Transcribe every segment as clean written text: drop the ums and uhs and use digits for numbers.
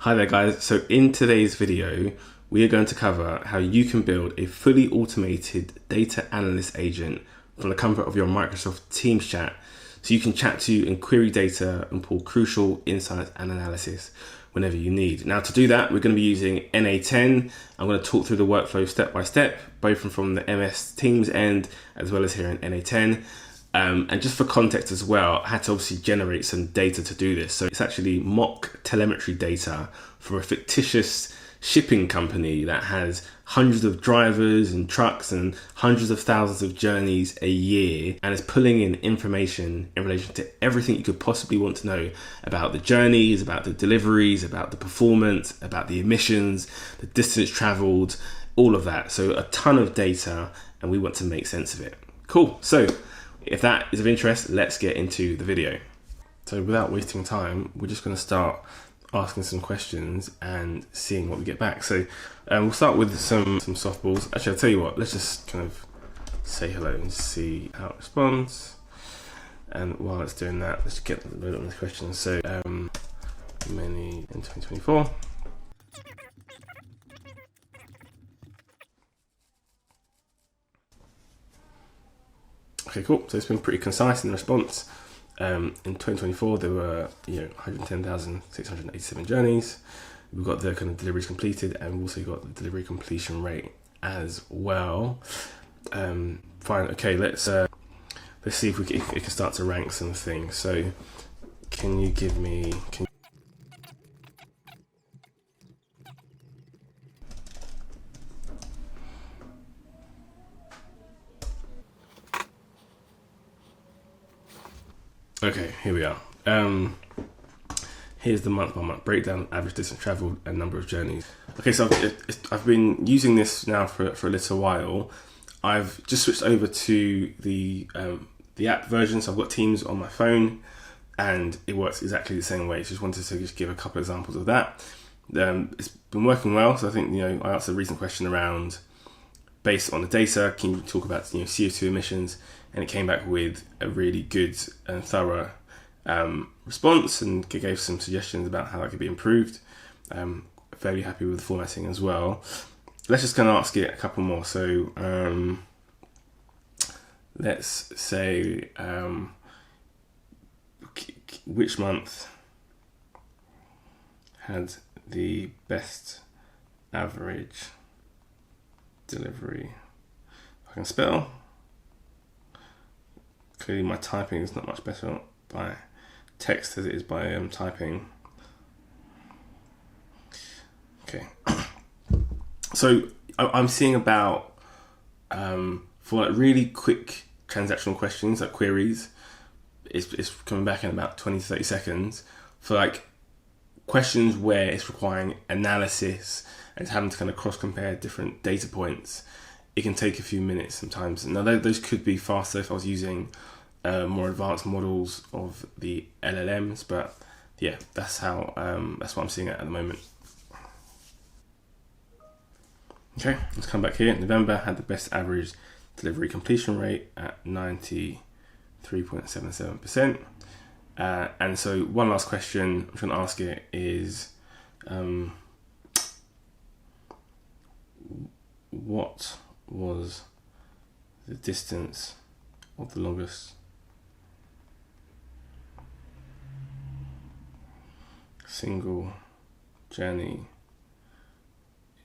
Hi there guys, so in today's video we are going to cover how you can build a fully automated data analyst agent from the comfort of your Microsoft Teams chat so you can chat to and query data and pull crucial insights and analysis whenever you need. Now to do that we're going to be using N8N. I'm going to talk through the workflow step by step, both from the MS Teams end as well as here in N8N. And just for context as well, I had to obviously generate some data to do this. So it's actually mock telemetry data from a fictitious shipping company that has hundreds of drivers and trucks and hundreds of thousands of journeys a year, and is pulling in information in relation to everything you could possibly want to know about the journeys, about the deliveries, about the performance, about the emissions, the distance traveled, all of that. So a ton of data, and we want to make sense of it. Cool. So if that is of interest, let's get into the video. So without wasting time, we're just going to start asking some questions and seeing what we get back. So we'll start with some softballs. Actually, I'll tell you what, let's just kind of say hello and see how it responds. And while it's doing that, let's get a load on the questions. So many in 2024. Okay, cool. So it's been pretty concise in the response. In 2024, there were 110,687 journeys. We've got the kind of deliveries completed, and we've also got the delivery completion rate as well. Fine. Okay, let's see if we can start to rank some things. So, can you give me? Okay, here we are. Here's the month-by-month breakdown, average distance traveled and number of journeys. Okay, so I've been using this now for a little while. I've just switched over to the app version, so I've got Teams on my phone, and it works exactly the same way. So just wanted to just give a couple of examples of that. It's been working well, so I think I asked a recent question around, based on the data, can you talk about CO2 emissions? And it came back with a really good and thorough response, and gave some suggestions about how that could be improved. Fairly happy with the formatting as well. Let's just kind of ask it a couple more. So let's say which month had the best average delivery? If I can spell. Clearly my typing is not much better by text as it is by typing. Okay. So I'm seeing about, for like really quick transactional questions, like queries, it's coming back in about 20 to 30 seconds. For like questions where it's requiring analysis and it's having to kind of cross-compare different data points, it can take a few minutes sometimes. Now those could be faster if I was using more advanced models of the LLMs, but yeah, that's what I'm seeing at the moment. Okay, let's come back here. November had the best average delivery completion rate at 93.77%. And so one last question I'm trying to ask it is, what was the distance of the longest single journey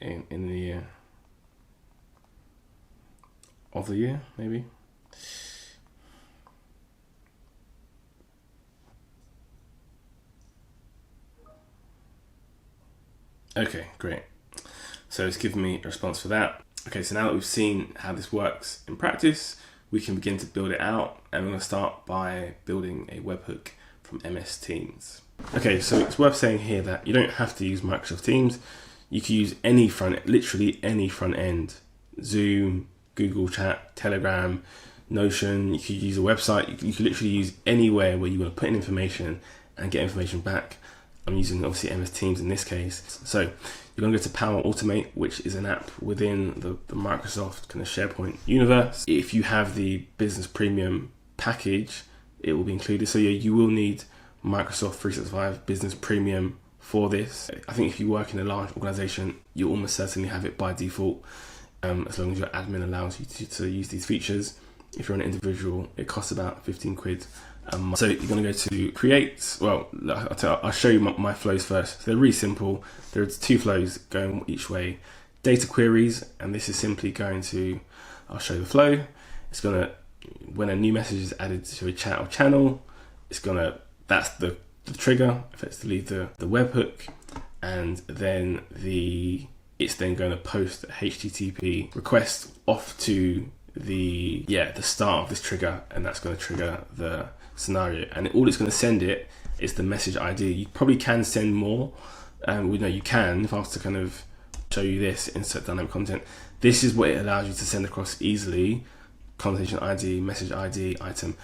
in the year? Of the year, maybe? Okay, great. So it's given me a response for that. Okay, so now that we've seen how this works in practice, we can begin to build it out, and we're going to start by building a webhook from MS Teams. Okay, so it's worth saying here that you don't have to use Microsoft Teams. You can use literally any front end. Zoom, Google Chat, Telegram, Notion. You could use a website. You could literally use anywhere where you want to put in information and get information back. I'm using obviously MS Teams in this case. So you're going to go to Power Automate, which is an app within the Microsoft kind of SharePoint universe. If you have the Business Premium package, it will be included. So yeah, you will need Microsoft 365 Business Premium for this. I think if you work in a large organization, you almost certainly have it by default, as long as your admin allows you to use these features. If you're an individual, it costs about 15 quid a month. So you're going to go to create. Well, I'll show you my flows first. So they're really simple. There's 2 flows going each way. Data queries, and this is simply going to, I'll show the flow. It's going to, when a new message is added to a chat or channel, it's going to, that's the trigger, effectively the webhook, and then it's then going to post a HTTP request off to the start of this trigger, and that's going to trigger the scenario. And all it's going to send it is the message ID. You probably can send more. We know you can. If I was to kind of show you this, insert dynamic content, this is what it allows you to send across easily. Conversation ID, message ID, item.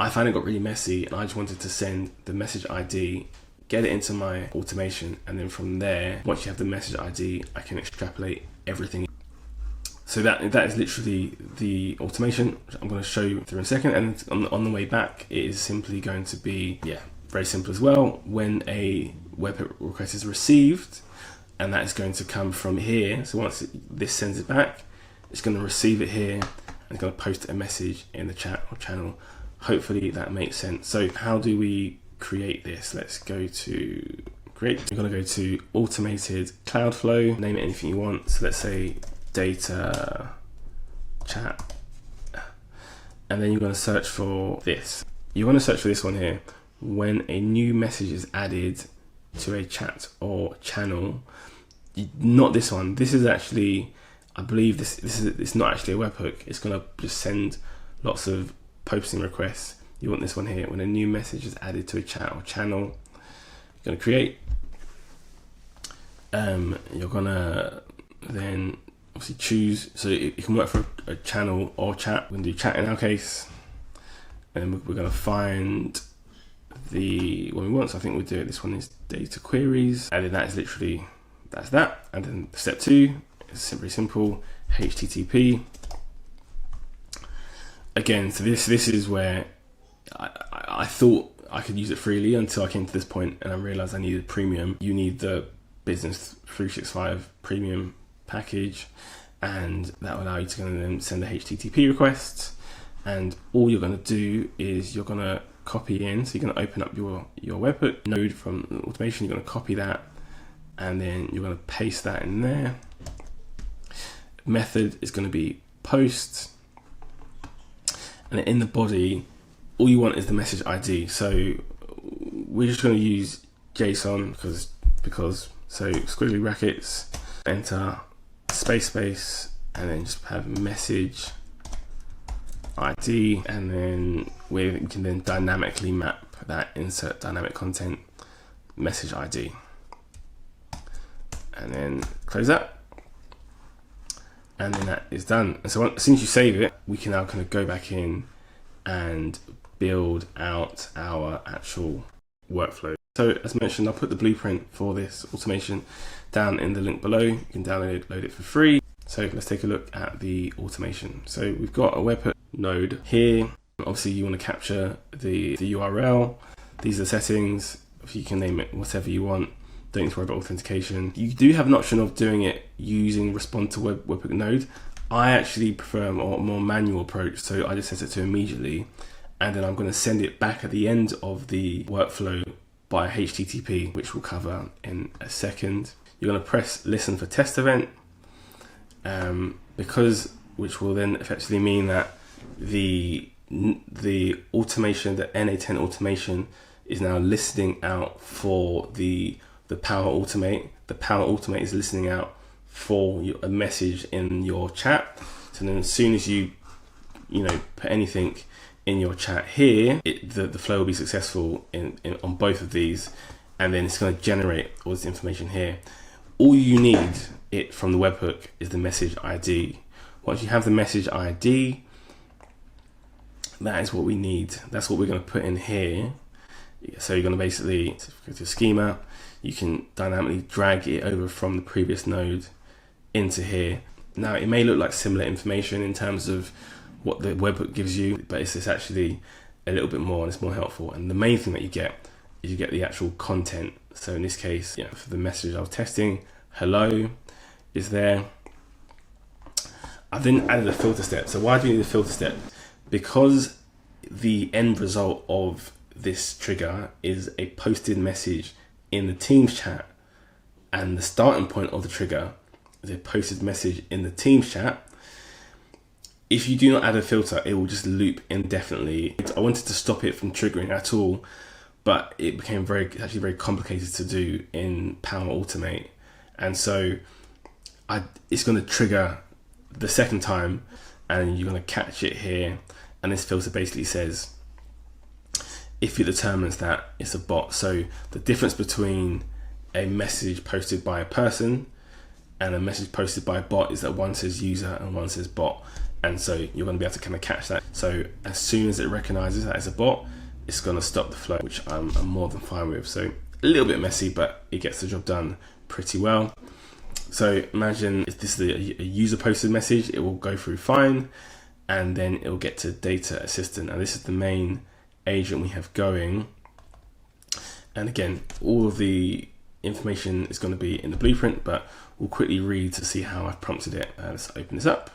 I found it got really messy, and I just wanted to send the message ID, get it into my automation, and then from there, once you have the message ID, I can extrapolate everything. So that is literally the automation, which I'm going to show you through in a second. And on the way back, it is simply going to be, very simple as well. When a webhook request is received, and that is going to come from here. So once this sends it back, it's going to receive it here, and it's going to post a message in the chat or channel. Hopefully that makes sense. So how do we create this? Let's go to create. You're going to go to automated cloud flow, name it anything you want. So let's say data chat, and then you're going to search for this. You want to search for this one here. When a new message is added to a chat or channel, not this one. This is actually, I believe it's not actually a webhook. It's going to just send lots of posting requests. You want this one here. When a new message is added to a chat or channel, you're going to create. You're going to then obviously choose, so it can work for a channel or chat. We're going to do chat in our case, and we're going to find the one we want. So I think we'll do it. This one is data queries, and then that is literally, that's that. And then step 2 is simply simple, HTTP. Again, so this is where I thought I could use it freely until I came to this point, and I realized I needed premium. You need the Business 365 premium package, and that will allow you to then send the HTTP requests. And all you're going to do is you're going to copy in. So you're going to open up your webhook node from automation. You're going to copy that, and then you're going to paste that in there. Method is going to be post, and in the body, all you want is the message ID. So we're just going to use JSON because so squiggly brackets, enter, space, and then just have message ID, and then you can then dynamically map that, insert dynamic content, message ID, and then close that, and then that is done. And so as soon as you save it, we can now kind of go back in and build out our actual workflow. So as mentioned, I'll put the blueprint for this automation down in the link below. You can download it for free. So let's take a look at the automation. So we've got a webhook node here. Obviously you want to capture the URL. These are the settings. You can name it whatever you want. Don't need to worry about authentication. You do have an option of doing it using respond to webhook node. I actually prefer a more manual approach. So I just set it to immediately, and then I'm going to send it back at the end of the workflow by HTTP, which we'll cover in a second. You're going to press listen for test event, which will then effectively mean that the automation, the N8N automation, is now listening out for the Power Automate. The Power Automate is listening out for a message in your chat. So then as soon as you put anything in your chat here, the flow will be successful on both of these, and then it's going to generate all this information here. All you need from the webhook is the message ID. Once you have the message ID, that is what we need. That's what we're going to put in here. So you're going to basically go to schema. You can dynamically drag it over from the previous node into here. Now it may look like similar information in terms of what the webhook gives you, but it's actually a little bit more, and it's more helpful. And the main thing that you get is you get the actual content. So in this case, for the message I was testing, hello is there. I've then added a filter step. So why do you need a filter step? Because the end result of this trigger is a posted message in the Teams chat, and the starting point of the trigger is a posted message in the Teams chat. If you do not add a filter, it will just loop indefinitely. I wanted to stop it from triggering at all, but it became actually very complicated to do in Power Automate. And so it's going to trigger the second time, and you're going to catch it here. And this filter basically says if it determines that it's a bot. So the difference between a message posted by a person and a message posted by a bot is that one says user and one says bot. And so you're going to be able to kind of catch that. So as soon as it recognizes that it's a bot, it's going to stop the flow, which I'm more than fine with. So a little bit messy, but it gets the job done pretty well. So imagine if this is a user posted message, it will go through fine, and then it will get to data assistant. And this is the main agent we have going. And again, all of the information is going to be in the blueprint, but we'll quickly read to see how I've prompted it. Let's open this up.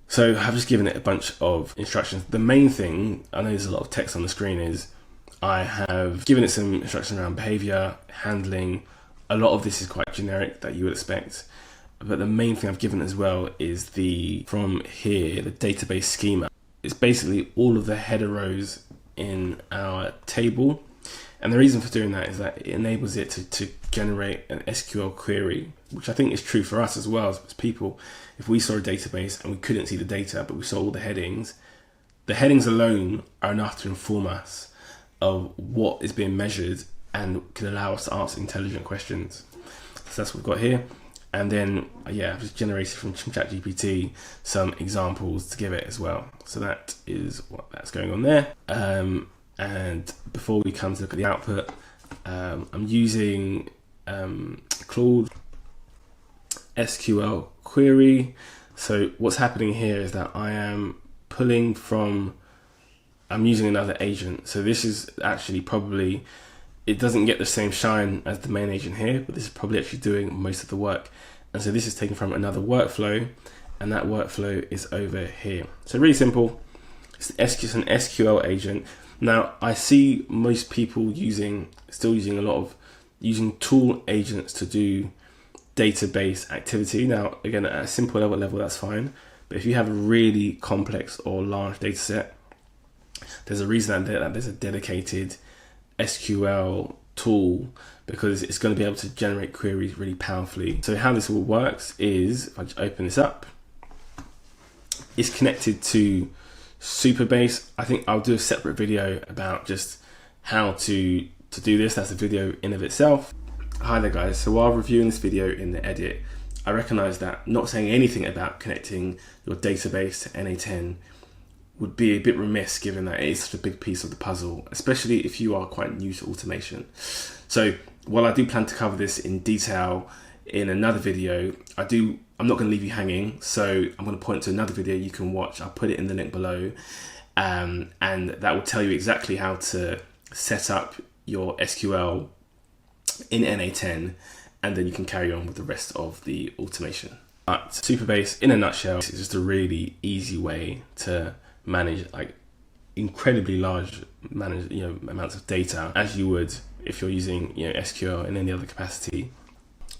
So I've just given it a bunch of instructions. The main thing, I know there's a lot of text on the screen, is I have given it some instructions around behavior, handling. A lot of this is quite generic that you would expect. But the main thing I've given as well is from here, the database schema. It's basically all of the header rows in our table. And the reason for doing that is that it enables it to generate an SQL query, which I think is true for us as well as people. If we saw a database and we couldn't see the data, but we saw all the headings alone are enough to inform us of what is being measured and can allow us to answer intelligent questions. So that's what we've got here. And then, I've just generated from ChatGPT some examples to give it as well. So that is that's going on there. And before we come to look at the output, I'm using Claude SQL query. So what's happening here is that I'm using another agent. So this is actually probably, it doesn't get the same shine as the main agent here, but this is probably actually doing most of the work. And so this is taken from another workflow, and that workflow is over here. So really simple. It's an SQL agent. Now I see most people still using tool agents to do database activity. Now again, at a simple level, that's fine. But if you have a really complex or large data set, there's a reason that there's a dedicated SQL tool, because it's going to be able to generate queries really powerfully. So how this all works is, if I just open this up, it's connected to Supabase. I think I'll do a separate video about just how to do this. That's a video in of itself. Hi there guys. So while reviewing this video in the edit, I recognize that not saying anything about connecting your database to N8N would be a bit remiss, given that it is such a big piece of the puzzle, especially if you are quite new to automation. So while I do plan to cover this in detail in another video, I'm not going to leave you hanging. So I'm going to point to another video you can watch. I'll put it in the link below, and that will tell you exactly how to set up your SQL in N8N, and then you can carry on with the rest of the automation. But Supabase, in a nutshell, is just a really easy way to manage like incredibly large amounts of data, as you would if you're using SQL in any other capacity.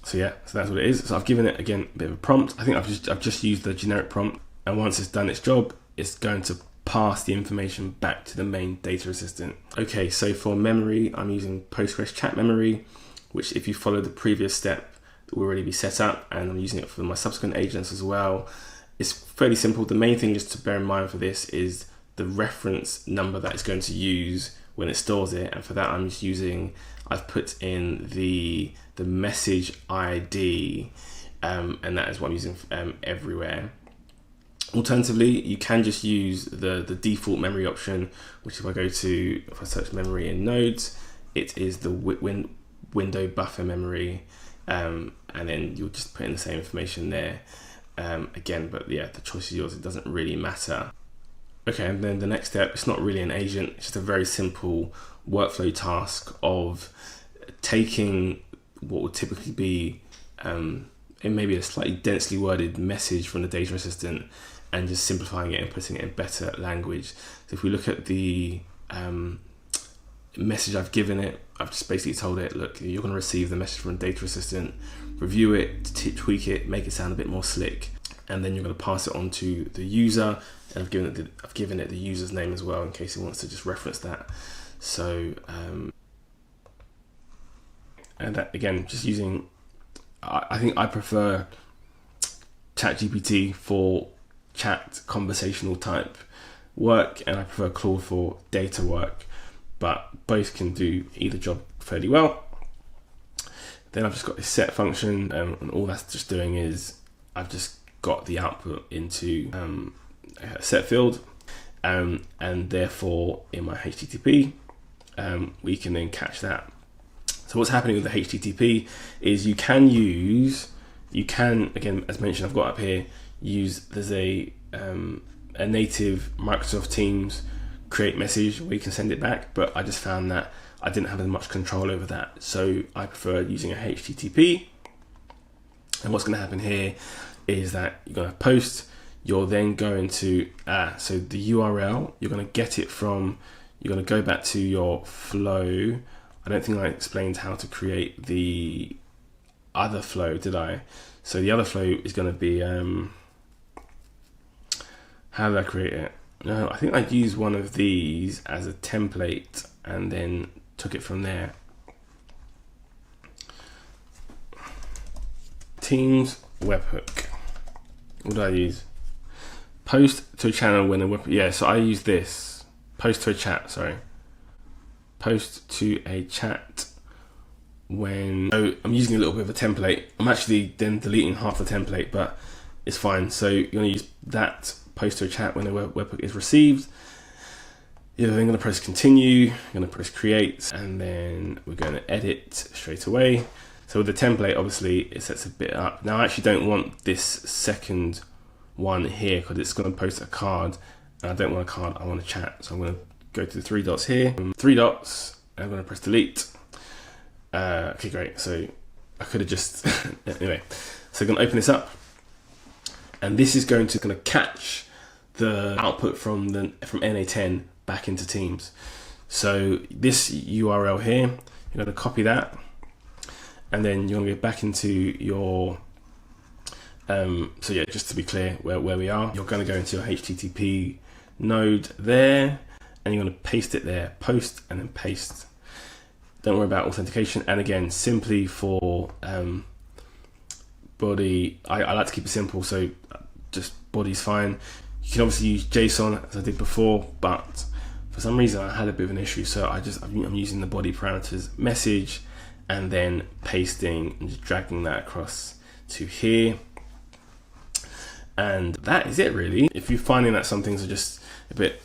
So that's what it is. So I've given it again a bit of a prompt. I think I've just used the generic prompt, and once it's done its job, it's going to pass the information back to the main data assistant. Okay, so for memory, I'm using Postgres chat memory, which if you follow the previous step, will already be set up, and I'm using it for my subsequent agents as well. It's fairly simple. The main thing just to bear in mind for this is the reference number that it's going to use when it stores it, and for that I've put in the message ID, and that is what I'm using everywhere. Alternatively, you can just use the default memory option, which if I search memory in nodes, it is the window buffer memory, and then you'll just put in the same information there. Again, but the choice is yours. It doesn't really matter. Okay, and then the next step, it's not really an agent. It's just a very simple workflow task of taking what would typically be it may be a slightly densely worded message from the data assistant and just simplifying it and putting it in better language. So if we look at the message I've given it, I've just basically told it, look, you're going to receive the message from the data assistant, review it, tweak it, make it sound a bit more slick, and then you're going to pass it on to the user. And I've given it the user's name as well in case it wants to just reference that. So and that again, just using, I think I prefer ChatGPT for chat conversational type work, and I prefer Claude for data work, but both can do either job fairly well. Then I've just got this set function, and all that's just doing is I've just got the output into a set field, and therefore in my HTTP we can then catch that. So what's happening with the HTTP is you can, again, as mentioned, I've got up here, there's a native Microsoft Teams create message where you can send it back, but I just found that I didn't have as much control over that. So I prefer using a HTTP. And what's going to happen here is that you're going to post, you're then going to, so the URL, you're going to get it from, you're going to go back to your flow. I don't think I explained how to create the other flow, did I? So the other flow is going to be, how did I create it? No, I think I used one of these as a template and then took it from there. Teams webhook. What did I use? Post to a channel when a web, yeah, so I use this. Post to a chat, sorry. Post to a chat when, oh, I'm using a little bit of a template. I'm actually then deleting half the template, but it's fine. So you're gonna use that, post to a chat when a webhook is received. You're then gonna press continue, you're gonna press create, and then we're gonna edit straight away. So with the template, obviously it sets a bit up. Now I actually don't want this second one here because it's gonna post a card, and I don't want a card, I want a chat. So I'm gonna go to the three dots here, and I'm gonna press delete. Okay, great. So I could have just, anyway. So I'm gonna open this up, and this is going to catch the output from N8N back into Teams. So this URL here, you're gonna copy that, and then you're gonna go back into your, so yeah, just to be clear where we are, you're gonna go into your HTTP node there, and you're going to paste it there, post and then paste. Don't worry about authentication. And again, simply for body, I like to keep it simple, so just body's fine. You can obviously use JSON as I did before, but for some reason I had a bit of an issue, so I'm using the body parameters message and then pasting and just dragging that across to here. And that is it really. If you're finding that some things are just a bit,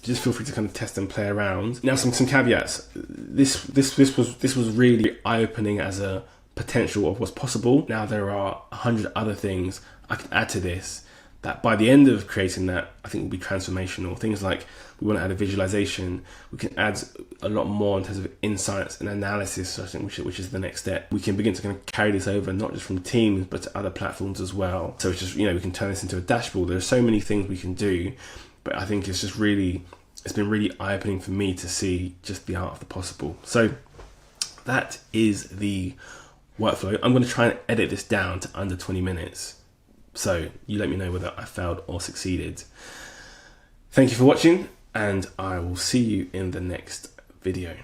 just feel free to kind of test and play around. Now, some caveats. This was really eye-opening as a potential of what's possible. Now there are 100 other things I can add to this that by the end of creating that, I think will be transformational. Things like we want to add a visualization. We can add a lot more in terms of insights and analysis, I think, which is the next step. We can begin to kind of carry this over, not just from Teams, but to other platforms as well. So it's just, we can turn this into a dashboard. There's so many things we can do, but I think it's been really eye-opening for me to see just the art of the possible. So that is the workflow. I'm going to try and edit this down to under 20 minutes. So you let me know whether I failed or succeeded. Thank you for watching, and I will see you in the next video.